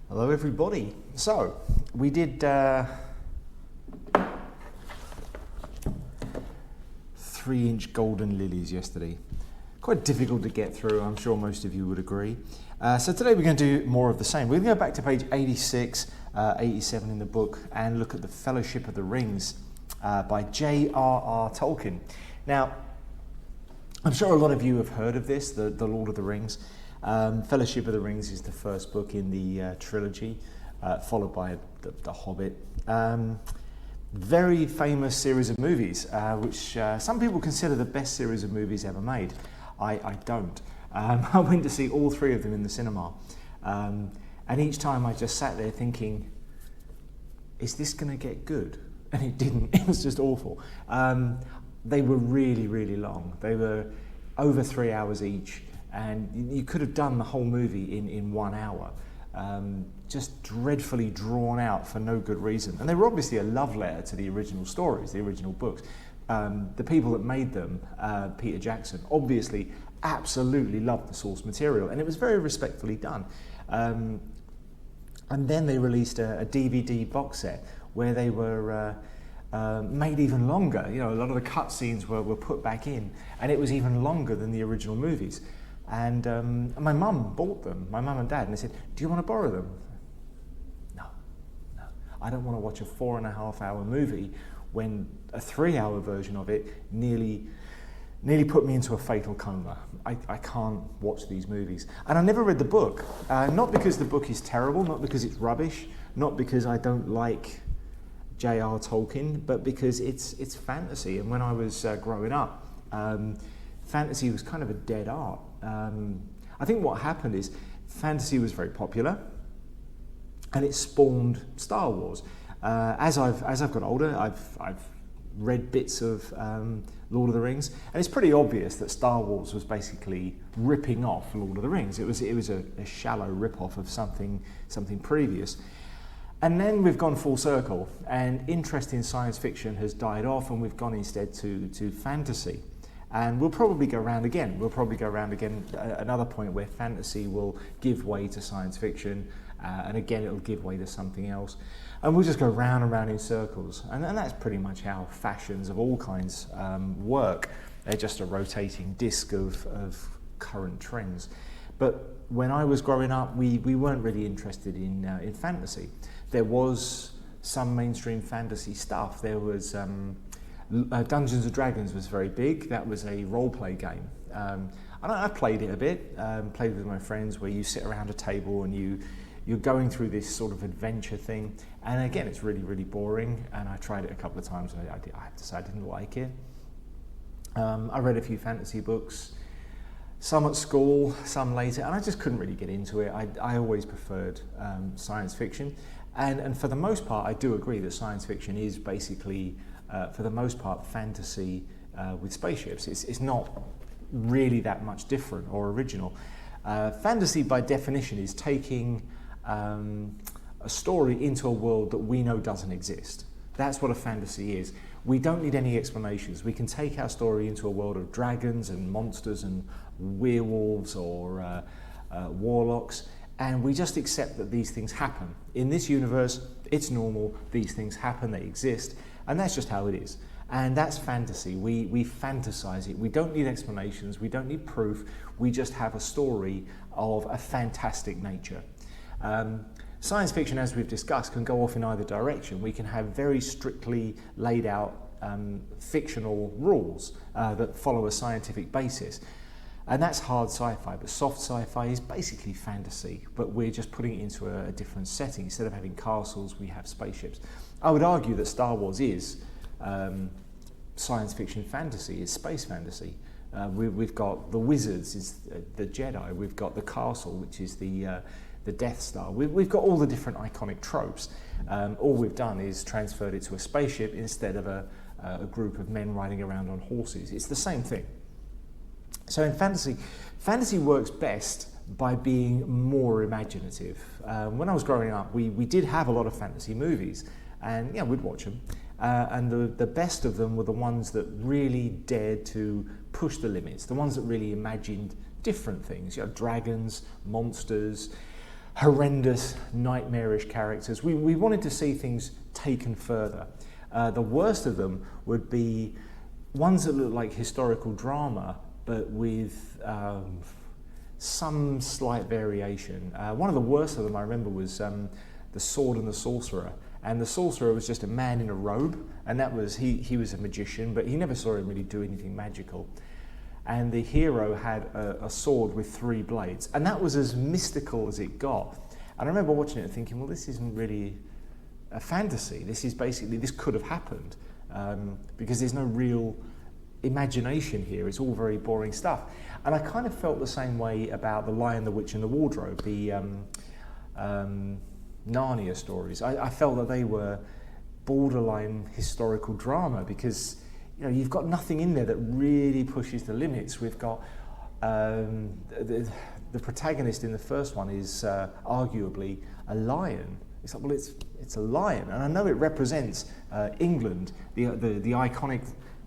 Hello everybody. So, we did 3-inch golden lilies yesterday. Quite difficult to get through, I'm sure most of you would agree. So today we're going to do more of the same. We're going to go back to page 86, 87 in the book and look at the Fellowship of the Rings by J.R.R. Tolkien. Now, I'm sure a lot of you have heard of this, the Lord of the Rings. Fellowship of the Rings is the first book in the trilogy, followed by the Hobbit. Very famous series of movies, which some people consider the best series of movies ever made. I don't. I went to see all 3 of them in the cinema, and each time I just sat there thinking, is this going to get good? And it didn't. It was just awful. They were really, really long. They were over 3 hours each. And you could have done the whole movie in 1 hour, just dreadfully drawn out for no good reason. And they were obviously a love letter to the original stories, the original books. The people that made them, Peter Jackson, obviously absolutely loved the source material, and it was very respectfully done. And then they released a DVD box set where they were made even longer. You know, a lot of the cut scenes were put back in, and it was even longer than the original movies. And my mum bought them, my mum and dad, and they said, do you want to borrow them? No. I don't want to watch a 4.5-hour movie when a 3-hour version of it nearly put me into a fatal coma. I can't watch these movies. And I never read the book, not because the book is terrible, not because it's rubbish, not because I don't like J.R. Tolkien, but because it's fantasy. And when I was growing up, fantasy was kind of a dead art. I think what happened is fantasy was very popular, and it spawned Star Wars. As I've got older, I've read bits of Lord of the Rings, and it's pretty obvious that Star Wars was basically ripping off Lord of the Rings. It was a shallow rip-off of something previous. And then we've gone full circle, and interest in science fiction has died off, and we've gone instead to fantasy. And we'll probably go around again. Another point where fantasy will give way to science fiction, and again it'll give way to something else. And we'll just go round and round in circles. And that's pretty much how fashions of all kinds work. They're just a rotating disc of current trends. But when I was growing up, we weren't really interested in fantasy. There was some mainstream fantasy stuff. There was Dungeons and Dragons was very big. That was a role-play game. And I played it a bit, played with my friends, where you sit around a table and you're going through this sort of adventure thing. And again, it's really, really boring. And I tried it a couple of times and I have to say I didn't like it. I read a few fantasy books, some at school, some later, and I just couldn't really get into it. I always preferred science fiction. And for the most part, I do agree that science fiction is basically, for the most part, fantasy with spaceships. It's not really that much different or original. Fantasy, by definition, is taking a story into a world that we know doesn't exist. That's what a fantasy is. We don't need any explanations. We can take our story into a world of dragons and monsters and werewolves or warlocks, and we just accept that these things happen. In this universe, it's normal, these things happen, they exist, and that's just how it is. And that's fantasy. We fantasize it. We don't need explanations, we don't need proof, we just have a story of a fantastic nature. Science fiction, as we've discussed, can go off in either direction. We can have very strictly laid out fictional rules that follow a scientific basis. And that's hard sci-fi, but soft sci-fi is basically fantasy, but we're just putting it into a different setting. Instead of having castles, we have spaceships. I would argue that Star Wars is science fiction fantasy, is space fantasy. We've got the wizards, is the Jedi. We've got the castle, which is the Death Star. We've got all the different iconic tropes. All we've done is transferred it to a spaceship instead of a group of men riding around on horses. It's the same thing. So in fantasy works best by being more imaginative. When I was growing up, we did have a lot of fantasy movies, and yeah, we'd watch them. And the best of them were the ones that really dared to push the limits, the ones that really imagined different things, dragons, monsters, horrendous, nightmarish characters. We wanted to see things taken further. The worst of them would be ones that look like historical drama, but with some slight variation. One of the worst of them I remember was The Sword and the Sorcerer. And the sorcerer was just a man in a robe, and that was he was a magician, but he never saw him really do anything magical. And the hero had a sword with 3 blades, and that was as mystical as it got. And I remember watching it and thinking, well, this isn't really a fantasy. This is basically, this could have happened, because there's no real imagination here. It's all very boring stuff. And I kind of felt the same way about The Lion, the Witch and the Wardrobe, the Narnia stories. I felt that they were borderline historical drama, because you've got nothing in there that really pushes the limits. We've got the protagonist in the first one is arguably a lion. It's like, well, it's a lion, and I know it represents England. The iconic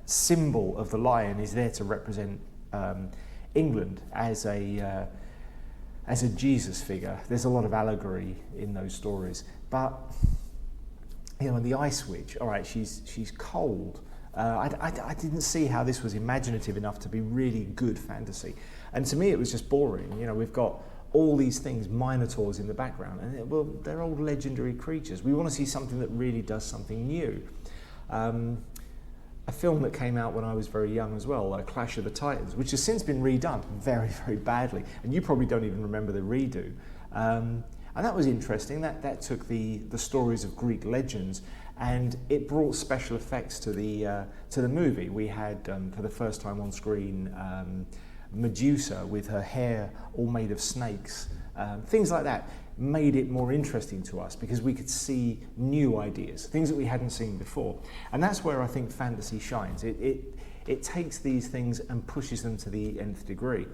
symbol of the lion is there to represent England as a Jesus figure. There's a lot of allegory in those stories, but the Ice Witch. All right, she's cold. I didn't see how this was imaginative enough to be really good fantasy, and to me it was just boring. We've got all these things, minotaurs in the background, and they're old legendary creatures. We want to see something that really does something new. A film that came out when I was very young as well, Clash of the Titans, which has since been redone very, very badly, and you probably don't even remember the redo. And that was interesting. That took the stories of Greek legends, and it brought special effects to the movie. We had, for the first time on screen, Medusa with her hair all made of snakes. Things like that made it more interesting to us, because we could see new ideas, things that we hadn't seen before. And that's where I think fantasy shines. It takes these things and pushes them to the nth degree.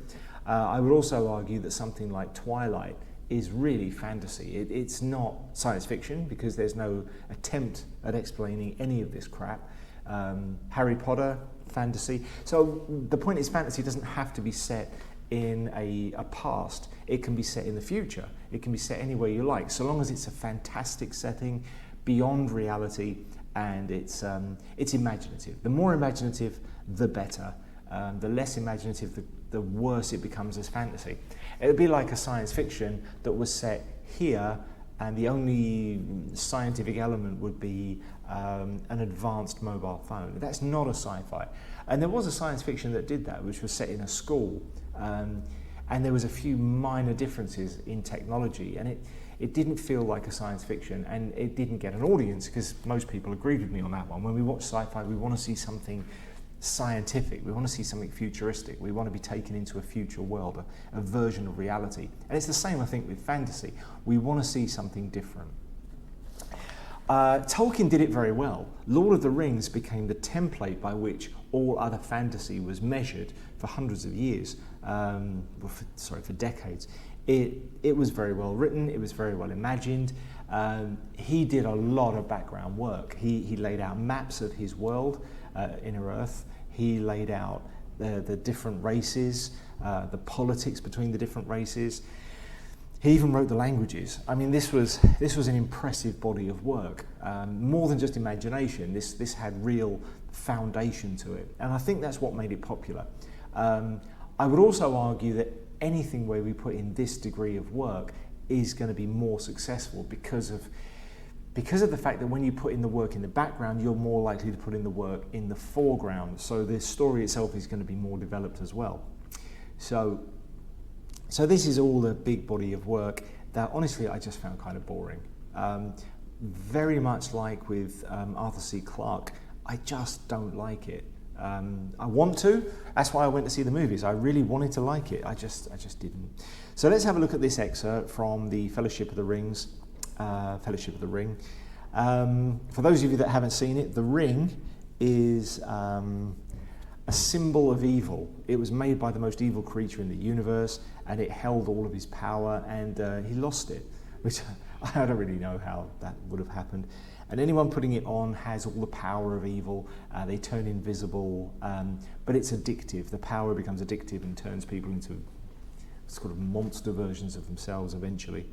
I would also argue that something like Twilight is really fantasy. It's not science fiction, because there's no attempt at explaining any of this crap. Harry Potter, fantasy. So the point is, fantasy doesn't have to be set in a past. It can be set in the future. It can be set anywhere you like, so long as it's a fantastic setting beyond reality, and it's imaginative. The more imaginative, the better. The less imaginative, the worse it becomes as fantasy. It would be like a science fiction that was set here, and the only scientific element would be an advanced mobile phone. That's not a sci-fi. And there was a science fiction that did that, which was set in a school, and there was a few minor differences in technology, and it didn't feel like a science fiction, and it didn't get an audience, because most people agreed with me on that one. When we watch sci-fi, we want to see something scientific, we want to see something futuristic, we want to be taken into a future world, a version of reality. And it's the same, I think, with fantasy. We want to see something different. Tolkien did it very well. Lord of the Rings became the template by which all other fantasy was measured for hundreds of years, for decades. It was very well written, it was very well imagined. He did a lot of background work. He laid out maps of his world, Inner Earth. He laid out the different races, the politics between the different races. He even wrote the languages. I mean, this was an impressive body of work. More than just imagination, this had real foundation to it. And I think that's what made it popular. I would also argue that anything where we put in this degree of work is going to be more successful, because of the fact that when you put in the work in the background, you're more likely to put in the work in the foreground. So the story itself is going to be more developed as well. So this is all a big body of work that honestly I just found kind of boring. Very much like with Arthur C. Clarke, I just don't like it. I want to. That's why I went to see the movies. I really wanted to like it. I just didn't. So let's have a look at this excerpt from the Fellowship of the Ring. For those of you that haven't seen it, the ring is a symbol of evil. It was made by the most evil creature in the universe, and it held all of his power, and he lost it, which I don't really know how that would have happened. And anyone putting it on has all the power of evil. They turn invisible, but it's addictive. The power becomes addictive and turns people into sort of monster versions of themselves eventually.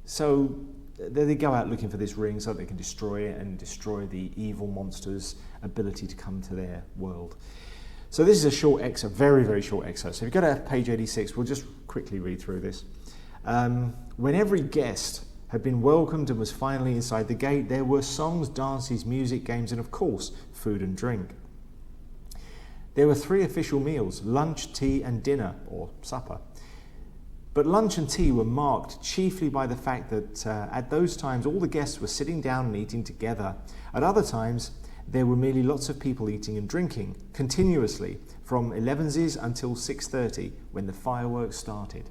So they go out looking for this ring so they can destroy it and destroy the evil monster's ability to come to their world. So this is a short excerpt, very, very short excerpt. So if you go to page 86, we'll just quickly read through this. When every guest had been welcomed and was finally inside the gate, there were songs, dances, music, games, and of course, food and drink. There were 3 official meals: lunch, tea, and dinner, or supper. But lunch and tea were marked chiefly by the fact that at those times all the guests were sitting down and eating together. At other times, there were merely lots of people eating and drinking continuously from 11s until 6:30 when the fireworks started.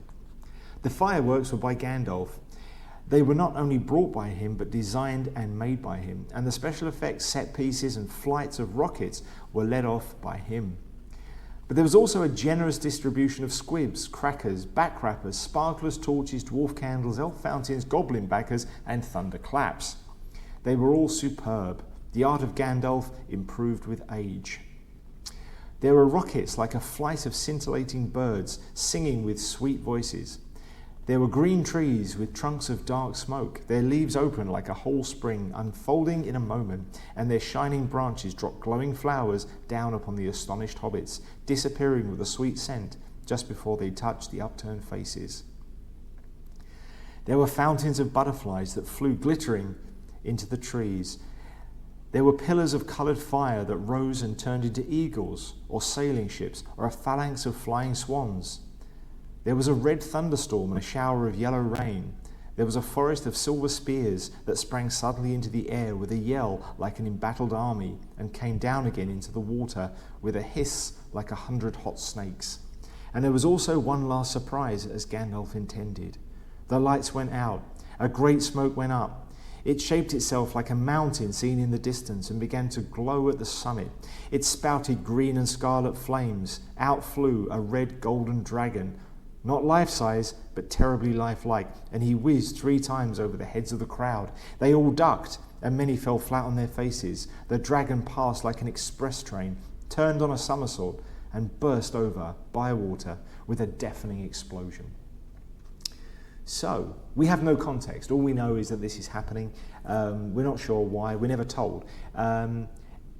The fireworks were by Gandalf. They were not only brought by him, but designed and made by him, and the special effects, set pieces, and flights of rockets were led off by him. But there was also a generous distribution of squibs, crackers, backrappers, sparklers, torches, dwarf candles, elf fountains, goblin backers, and thunderclaps. They were all superb, the art of Gandalf improved with age. There were rockets like a flight of scintillating birds, singing with sweet voices. There were green trees with trunks of dark smoke, their leaves open like a whole spring, unfolding in a moment, and their shining branches dropped glowing flowers down upon the astonished hobbits, disappearing with a sweet scent just before they touched the upturned faces. There were fountains of butterflies that flew glittering into the trees. There were pillars of coloured fire that rose and turned into eagles, or sailing ships, or a phalanx of flying swans. There was a red thunderstorm and a shower of yellow rain. There was a forest of silver spears that sprang suddenly into the air with a yell like an embattled army and came down again into the water with a hiss like 100 hot snakes. And there was also one last surprise, as Gandalf intended. The lights went out. A great smoke went up. It shaped itself like a mountain seen in the distance and began to glow at the summit. It spouted green and scarlet flames. Out flew a red golden dragon, not life-size, but terribly lifelike, and he whizzed 3 times over the heads of the crowd. They all ducked, and many fell flat on their faces. The dragon passed like an express train, turned on a somersault, and burst over Bywater with a deafening explosion. So, we have no context. All we know is that this is happening. We're not sure why. We're never told.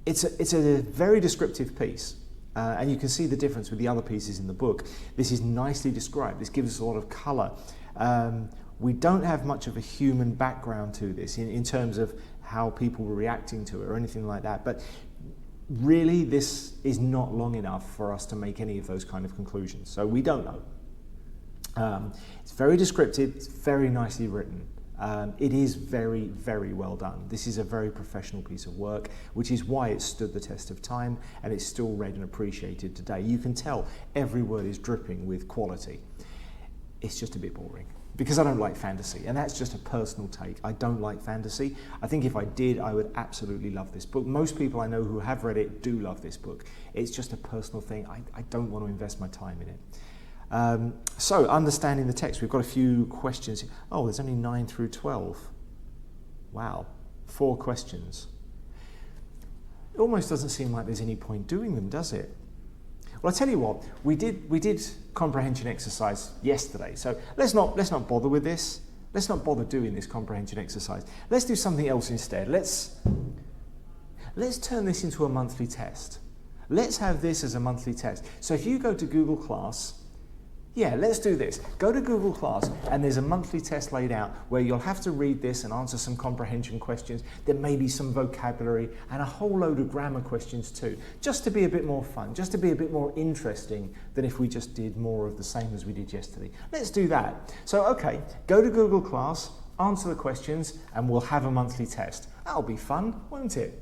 It's a very descriptive piece. And you can see the difference with the other pieces in the book. This is nicely described. This gives us a lot of colour. We don't have much of a human background to this in terms of how people were reacting to it or anything like that. But really, this is not long enough for us to make any of those kind of conclusions. So we don't know. It's very descriptive. It's very nicely written. It is very, very well done. This is a very professional piece of work, which is why it stood the test of time and it's still read and appreciated today. You can tell every word is dripping with quality. It's just a bit boring because I don't like fantasy, and that's just a personal take. I don't like fantasy. I think if I did, I would absolutely love this book. Most people I know who have read it do love this book. It's just a personal thing. I don't want to invest my time in it. So, understanding the text, we've got a few questions. Oh, there's only 9 through 12. Wow, 4 questions. It almost doesn't seem like there's any point doing them, does it? Well, I tell you what, we did comprehension exercise yesterday, so let's not bother with this. Let's not bother doing this comprehension exercise. Let's do something else instead. Let's turn this into a monthly test. Let's have this as a monthly test. So if you go to Google Class, yeah, let's do this. Go to Google Class and there's a monthly test laid out where you'll have to read this and answer some comprehension questions. There may be some vocabulary and a whole load of grammar questions too, just to be a bit more fun, just to be a bit more interesting than if we just did more of the same as we did yesterday. Let's do that. So, okay, go to Google Class, answer the questions, and we'll have a monthly test. That'll be fun, won't it?